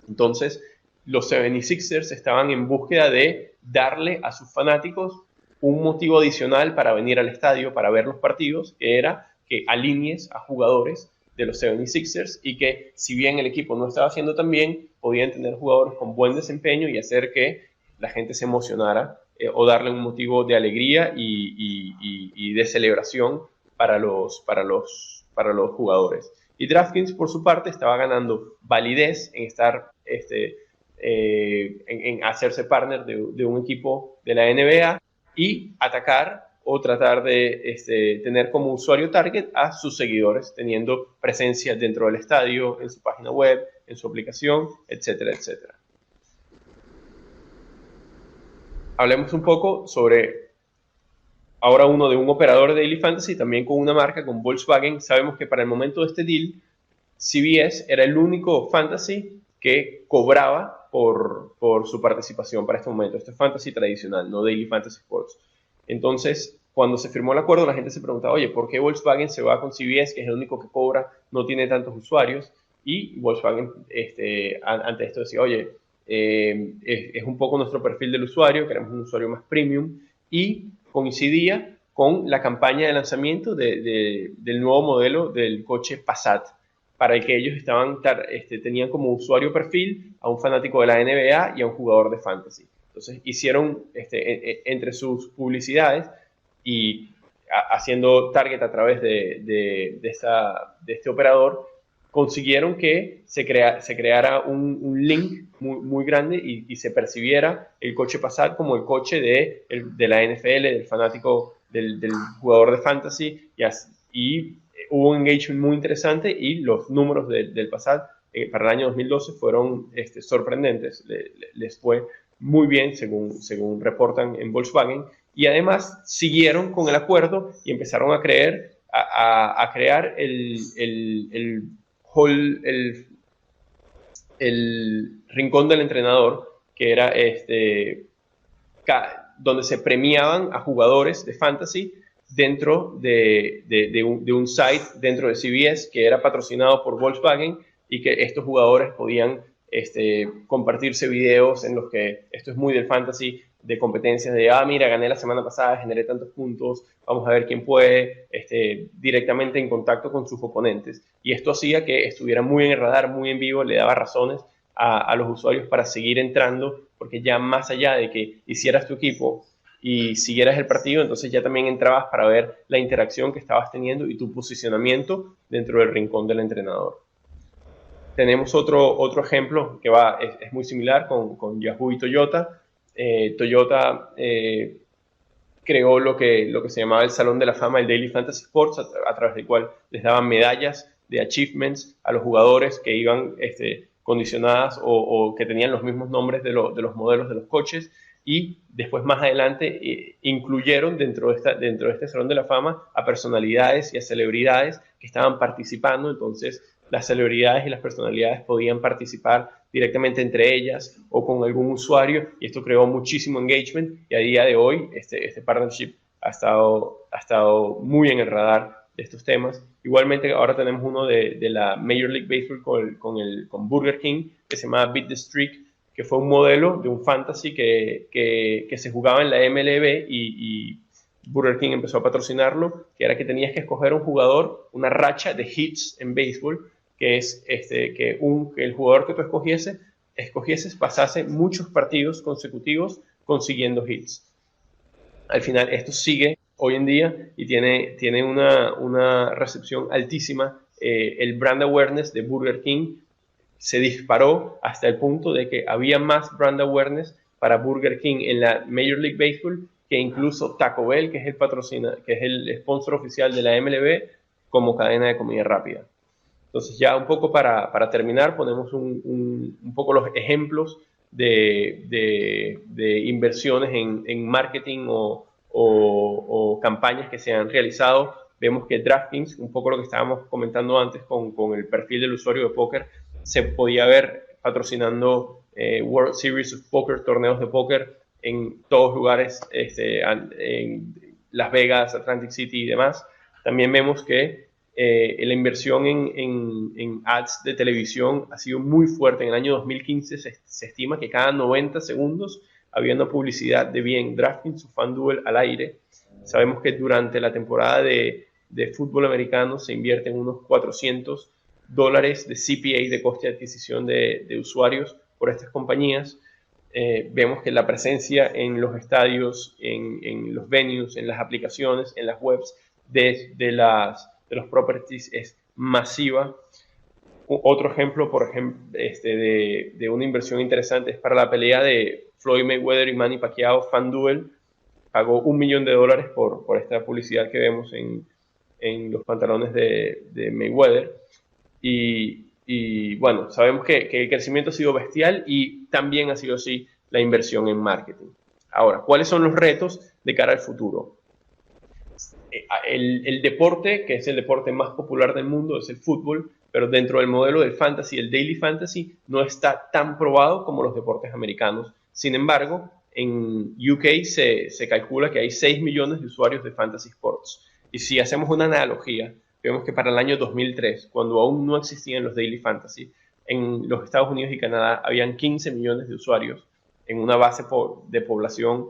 Entonces, los 76ers estaban en búsqueda de darle a sus fanáticos un motivo adicional para venir al estadio, para ver los partidos, que era que alinees a jugadores de los 76ers, y que si bien el equipo no estaba haciendo tan bien, podían tener jugadores con buen desempeño y hacer que la gente se emocionara o darle un motivo de alegría y de celebración para los jugadores. Y DraftKings, por su parte, estaba ganando validez en estar en hacerse partner de un equipo de la NBA y atacar o tratar de tener como usuario target a sus seguidores, teniendo presencia dentro del estadio, en su página web, en su aplicación, etcétera, etcétera. Hablemos un poco sobre ahora uno de un operador de Daily Fantasy, también con una marca, con Volkswagen. Sabemos que para el momento de este deal, CBS era el único fantasy que cobraba por su participación para este momento. Esto es fantasy tradicional, no Daily Fantasy Sports. Entonces, cuando se firmó el acuerdo, la gente se preguntaba, oye, ¿por qué Volkswagen se va con CBS, que es el único que cobra, no tiene tantos usuarios? Y Volkswagen, ante esto decía, oye, es un poco nuestro perfil del usuario, queremos un usuario más premium, y coincidía con la campaña de lanzamiento del nuevo modelo del coche Passat, para el que ellos tenían como usuario perfil a un fanático de la NBA y a un jugador de fantasy. Entonces hicieron entre sus publicidades y haciendo target a través de este operador, consiguieron que se creara un link muy grande y se percibiera el coche Passat como el coche de la NFL, del fanático, del jugador de fantasy, y hubo un engagement muy interesante y los números del Passat para el año 2012 fueron sorprendentes. Les fue muy bien, según reportan en Volkswagen, y además siguieron con el acuerdo y empezaron a crear el rincón del entrenador, que era donde se premiaban a jugadores de fantasy dentro de un site dentro de CBS que era patrocinado por Volkswagen, y que estos jugadores podían compartirse videos en los que, esto es muy del fantasy, de competencias de, mira, gané la semana pasada, generé tantos puntos, vamos a ver quién puede, directamente en contacto con sus oponentes. Y esto hacía que estuviera muy en el radar, muy en vivo, le daba razones a los usuarios para seguir entrando, porque ya más allá de que hicieras tu equipo y siguieras el partido, entonces ya también entrabas para ver la interacción que estabas teniendo y tu posicionamiento dentro del rincón del entrenador. Tenemos otro ejemplo que es muy similar con Yahoo y Toyota. Toyota creó lo que se llamaba el Salón de la Fama del Daily Fantasy Sports, a través del cual les daban medallas de achievements a los jugadores que iban condicionadas o que tenían los mismos nombres de los modelos de los coches, y después más adelante incluyeron dentro de este Salón de la Fama a personalidades y a celebridades que estaban participando. Entonces las celebridades y las personalidades podían participar directamente entre ellas o con algún usuario, y esto creó muchísimo engagement, y a día de hoy este partnership ha estado muy en el radar de estos temas. Igualmente ahora tenemos uno de la Major League Baseball con Burger King, que se llama Beat the Streak, que fue un modelo de un fantasy que se jugaba en la MLB, y Burger King empezó a patrocinarlo, que era que tenías que escoger un jugador, una racha de hits en béisbol, que es que el jugador que tú escogieses pasase muchos partidos consecutivos consiguiendo hits. Al final esto sigue hoy en día y tiene una recepción altísima. El brand awareness de Burger King se disparó hasta el punto de que había más brand awareness para Burger King en la Major League Baseball que incluso Taco Bell, que es el sponsor oficial de la MLB, como cadena de comida rápida. Entonces, ya un poco para terminar, ponemos un poco los ejemplos de inversiones en marketing o campañas que se han realizado. Vemos que DraftKings, un poco lo que estábamos comentando antes con el perfil del usuario de póker, se podía ver patrocinando World Series of Poker, torneos de póker en todos lugares, en Las Vegas, Atlantic City y demás. También vemos que la inversión en ads de televisión ha sido muy fuerte. En el año 2015 se estima que cada 90 segundos había una publicidad de bien DraftKings o FanDuel al aire. Sabemos que durante la temporada de fútbol americano se invierten unos $400 de CPA, de coste de adquisición de usuarios, por estas compañías. vemos que la presencia en los estadios, en los venues, en las aplicaciones, en las webs de los properties es masiva. Otro ejemplo, por ejemplo, de una inversión interesante es para la pelea de Floyd Mayweather y Manny Pacquiao. FanDuel pagó $1 millón por esta publicidad que vemos en los pantalones de Mayweather. Y bueno, sabemos que el crecimiento ha sido bestial y también ha sido así la inversión en marketing. Ahora, ¿cuáles son los retos de cara al futuro? El deporte, que es el deporte más popular del mundo, es el fútbol, pero dentro del modelo del fantasy, el daily fantasy, no está tan probado como los deportes americanos. Sin embargo, en UK se calcula que hay 6 millones de usuarios de fantasy sports. Y si hacemos una analogía, vemos que para el año 2003, cuando aún no existían los daily fantasy, en los Estados Unidos y Canadá habían 15 millones de usuarios en una base de población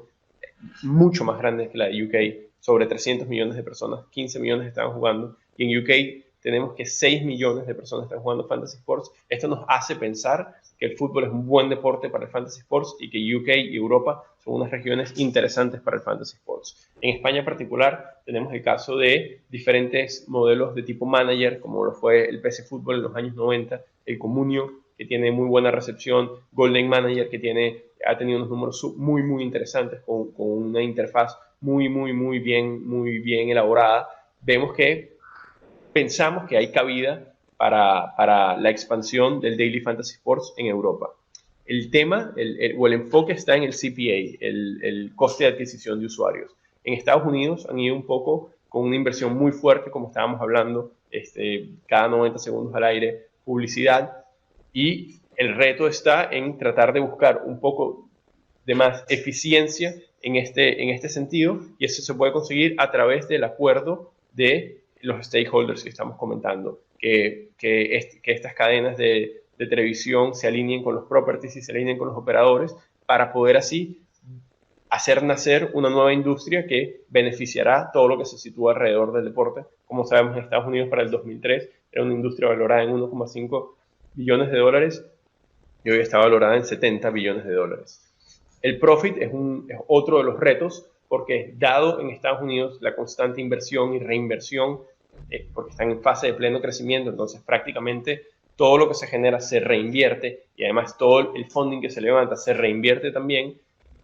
mucho más grande que la de UK, sobre 300 millones de personas, 15 millones estaban jugando, y en UK tenemos que 6 millones de personas están jugando Fantasy Sports. Esto nos hace pensar que el fútbol es un buen deporte para el Fantasy Sports y que UK y Europa son unas regiones interesantes para el Fantasy Sports. En España en particular tenemos el caso de diferentes modelos de tipo manager, como lo fue el PC Fútbol en los años 90, el Comunio, que tiene muy buena recepción, Golden Manager, que ha tenido unos números muy interesantes con una interfaz muy bien elaborada. Vemos que pensamos que hay cabida para la expansión del Daily Fantasy Sports en Europa. El tema o el enfoque está en el CPA, el coste de adquisición de usuarios. En Estados Unidos han ido un poco con una inversión muy fuerte, como estábamos hablando, cada 90 segundos al aire, publicidad, y el reto está en tratar de buscar un poco de más eficiencia en este sentido, y eso se puede conseguir a través del acuerdo de los stakeholders que estamos comentando, que estas cadenas de televisión se alineen con los properties y se alineen con los operadores para poder así hacer nacer una nueva industria que beneficiará todo lo que se sitúa alrededor del deporte. Como sabemos, en Estados Unidos para el 2003 era una industria valorada en 1,5 billones de dólares y hoy está valorada en 70 billones de dólares. El profit es otro de los retos, porque dado en Estados Unidos la constante inversión y reinversión, porque están en fase de pleno crecimiento, entonces prácticamente todo lo que se genera se reinvierte y además todo el funding que se levanta se reinvierte también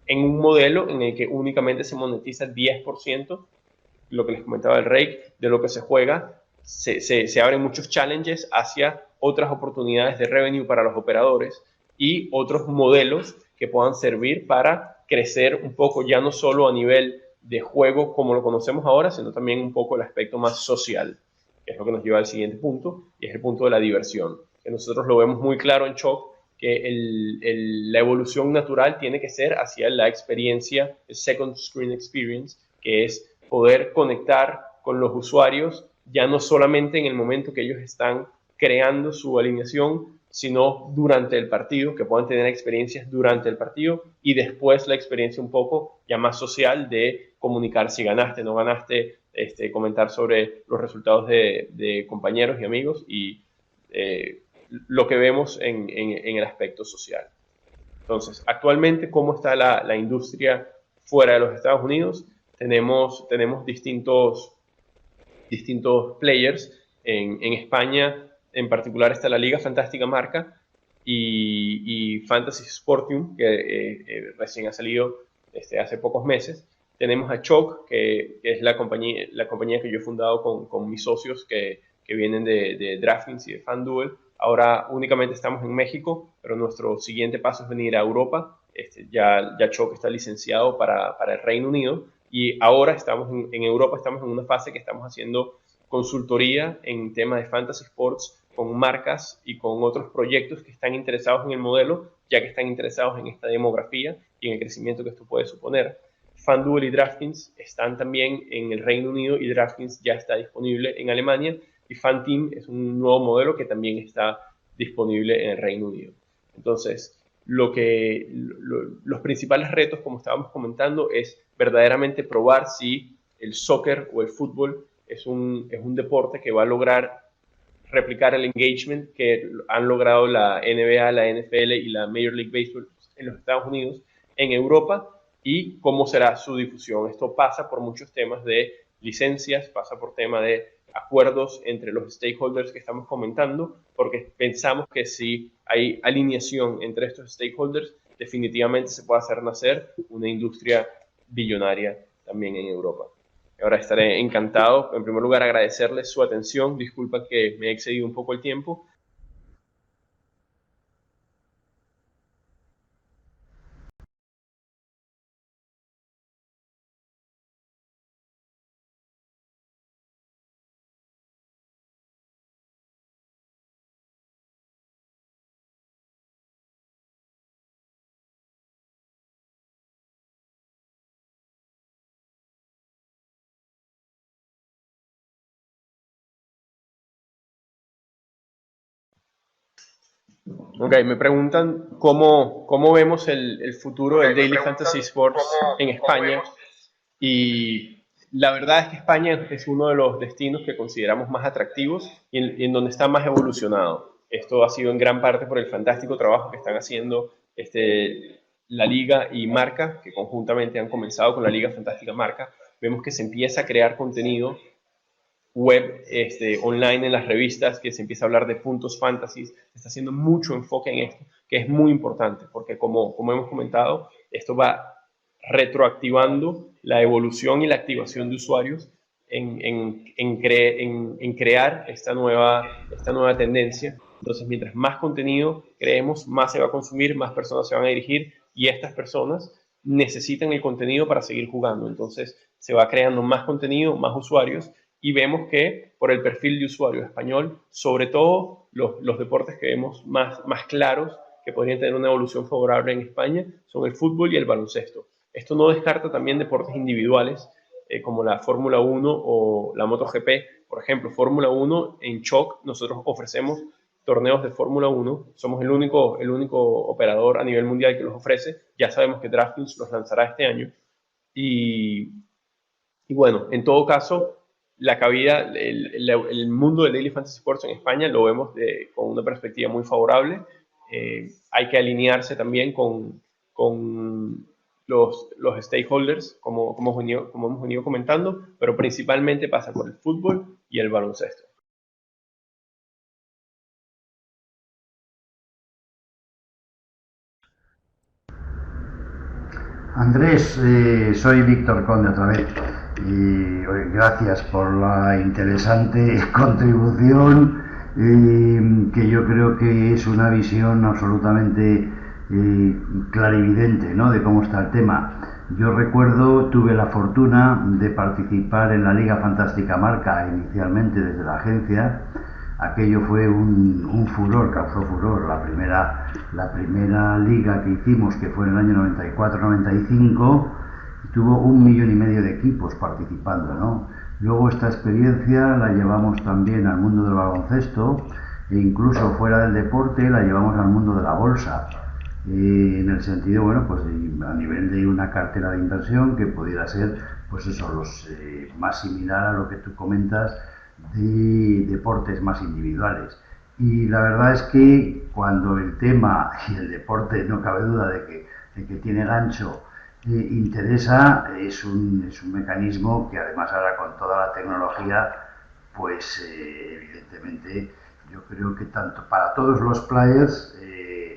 en un modelo en el que únicamente se monetiza el 10%, lo que les comentaba del rake, de lo que se juega. Se abren muchos challenges hacia otras oportunidades de revenue para los operadores y otros modelos que puedan servir para crecer un poco, ya no solo a nivel de juego como lo conocemos ahora, sino también un poco el aspecto más social, que es lo que nos lleva al siguiente punto, y es el punto de la diversión, que nosotros lo vemos muy claro en Chalk, que la evolución natural tiene que ser hacia la experiencia, el second screen experience, que es poder conectar con los usuarios ya no solamente en el momento que ellos están creando su alineación, sino durante el partido, que puedan tener experiencias durante el partido y después la experiencia un poco ya más social de comunicar si ganaste, no ganaste, comentar sobre los resultados de compañeros y amigos y lo que vemos en el aspecto social. Entonces, actualmente, ¿cómo está la industria fuera de los Estados Unidos? Tenemos distintos players. En España, en particular, está la Liga Fantástica Marca y Fantasy Sportium, que recién ha salido hace pocos meses. Tenemos a Chalk, que es la compañía que yo he fundado con mis socios que vienen de DraftKings y de FanDuel. Ahora únicamente estamos en México, pero nuestro siguiente paso es venir a Europa. Ya Chalk está licenciado para el Reino Unido y ahora estamos en Europa, estamos en una fase que estamos haciendo consultoría en temas de Fantasy Sports con marcas y con otros proyectos que están interesados en el modelo, ya que están interesados en esta demografía y en el crecimiento que esto puede suponer. FanDuel y DraftKings están también en el Reino Unido y DraftKings ya está disponible en Alemania y FanTeam es un nuevo modelo que también está disponible en el Reino Unido. Entonces, los principales retos, como estábamos comentando, es verdaderamente probar si el soccer o el fútbol es un deporte que va a lograr replicar el engagement que han logrado la NBA, la NFL y la Major League Baseball, en los Estados Unidos, en Europa, y cómo será su difusión. Esto pasa por muchos temas de licencias, pasa por tema de acuerdos entre los stakeholders que estamos comentando, porque pensamos que si hay alineación entre estos stakeholders, definitivamente se puede hacer nacer una industria billonaria también en Europa. Ahora estaré encantado, en primer lugar, agradecerles su atención. Disculpa que me he excedido un poco el tiempo. Ok, me preguntan cómo vemos el futuro del Daily Fantasy Sports en España. Y la verdad es que España es uno de los destinos que consideramos más atractivos y en donde está más evolucionado. Esto ha sido en gran parte por el fantástico trabajo que están haciendo la Liga y Marca, que conjuntamente han comenzado con la Liga Fantástica Marca. Vemos que se empieza a crear contenido web online en las revistas, que se empieza a hablar de puntos fantasy, se está haciendo mucho enfoque en esto, que es muy importante, porque como hemos comentado, esto va retroactivando la evolución y la activación de usuarios en crear esta nueva tendencia. Entonces, mientras más contenido creemos, más se va a consumir, más personas se van a dirigir, y estas personas necesitan el contenido para seguir jugando. Entonces, se va creando más contenido, más usuarios, y vemos que por el perfil de usuario español, sobre todo los deportes que vemos más claros, que podrían tener una evolución favorable en España, son el fútbol y el baloncesto. Esto no descarta también deportes individuales, como la Fórmula 1 o la MotoGP. Por ejemplo, Fórmula 1 en Choc, nosotros ofrecemos torneos de Fórmula 1, somos el único operador a nivel mundial que los ofrece. Ya sabemos que DraftKings los lanzará este año. Y bueno, en todo caso, la cabida, el mundo del Daily Fantasy Sports en España lo vemos con una perspectiva muy favorable. Hay que alinearse también con los stakeholders, como hemos venido comentando, pero principalmente pasa por el fútbol y el baloncesto. Andrés, soy Víctor Conde otra vez y gracias por la interesante contribución, que yo creo que es una visión absolutamente clarividente, ¿no?, de cómo está el tema. Yo recuerdo, tuve la fortuna de participar en la Liga Fantástica Marca inicialmente desde la agencia. Aquello fue un furor, causó furor. La primera liga que hicimos, que fue en el año 94-95, tuvo 1,5 millones de equipos participando, ¿no? Luego esta experiencia la llevamos también al mundo del baloncesto, e incluso fuera del deporte la llevamos al mundo de la bolsa, en el sentido, bueno, pues a nivel de una cartera de inversión que pudiera ser, pues eso, más similar a lo que tú comentas, de deportes más individuales. Y la verdad es que cuando el tema y el deporte, no cabe duda de que tiene gancho, interesa, es un mecanismo que además ahora con toda la tecnología, pues evidentemente yo creo que tanto para todos los players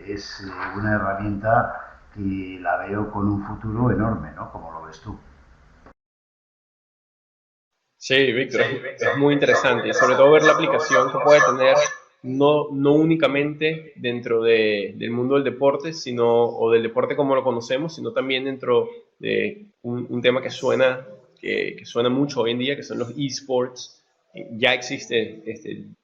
es una herramienta que la veo con un futuro enorme, ¿no? Como lo ves tú. Sí, Víctor, es muy interesante, y sobre todo ver la aplicación que puede tener, no únicamente dentro del mundo del deporte, o del deporte como lo conocemos, sino también dentro de un tema que suena mucho hoy en día, que son los esports. Ya existe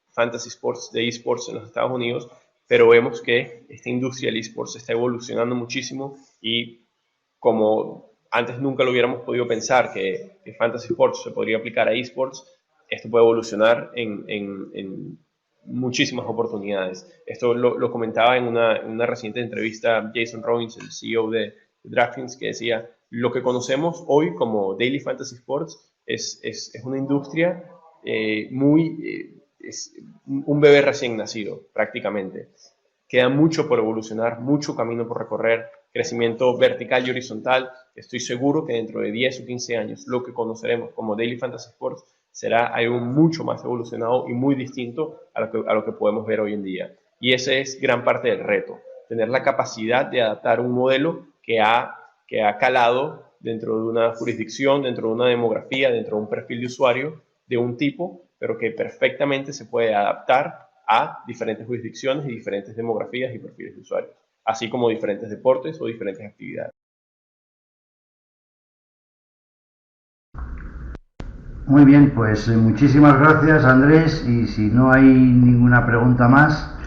fantasy sports de esports en los Estados Unidos, pero vemos que esta industria del esports está evolucionando muchísimo, y como antes nunca lo hubiéramos podido pensar que Fantasy Sports se podría aplicar a esports, esto puede evolucionar en muchísimas oportunidades. Esto lo comentaba en una reciente entrevista Jason Robbins, el CEO de DraftKings, que decía: lo que conocemos hoy como Daily Fantasy Sports es una industria es un bebé recién nacido, prácticamente. Queda mucho por evolucionar, mucho camino por recorrer. crecimiento vertical y horizontal. Estoy seguro que dentro de 10 o 15 años lo que conoceremos como Daily Fantasy Sports será algo mucho más evolucionado y muy distinto a lo que podemos ver hoy en día. Y ese es gran parte del reto, tener la capacidad de adaptar un modelo que ha calado dentro de una jurisdicción, dentro de una demografía, dentro de un perfil de usuario de un tipo, pero que perfectamente se puede adaptar a diferentes jurisdicciones y diferentes demografías y perfiles de usuarios, así como diferentes deportes o diferentes actividades. Muy bien, pues muchísimas gracias, Andrés, y si no hay ninguna pregunta más,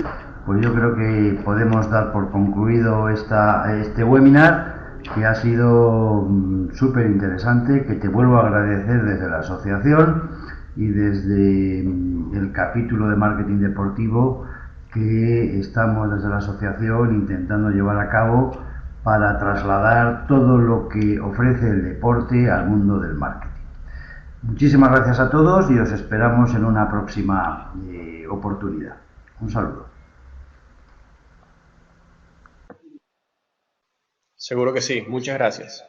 pues yo creo que podemos dar por concluido este webinar, que ha sido súper interesante, que te vuelvo a agradecer desde la asociación y desde el capítulo de marketing deportivo que estamos desde la asociación intentando llevar a cabo para trasladar todo lo que ofrece el deporte al mundo del marketing. Muchísimas gracias a todos y os esperamos en una próxima oportunidad. Un saludo. Seguro que sí. Muchas gracias.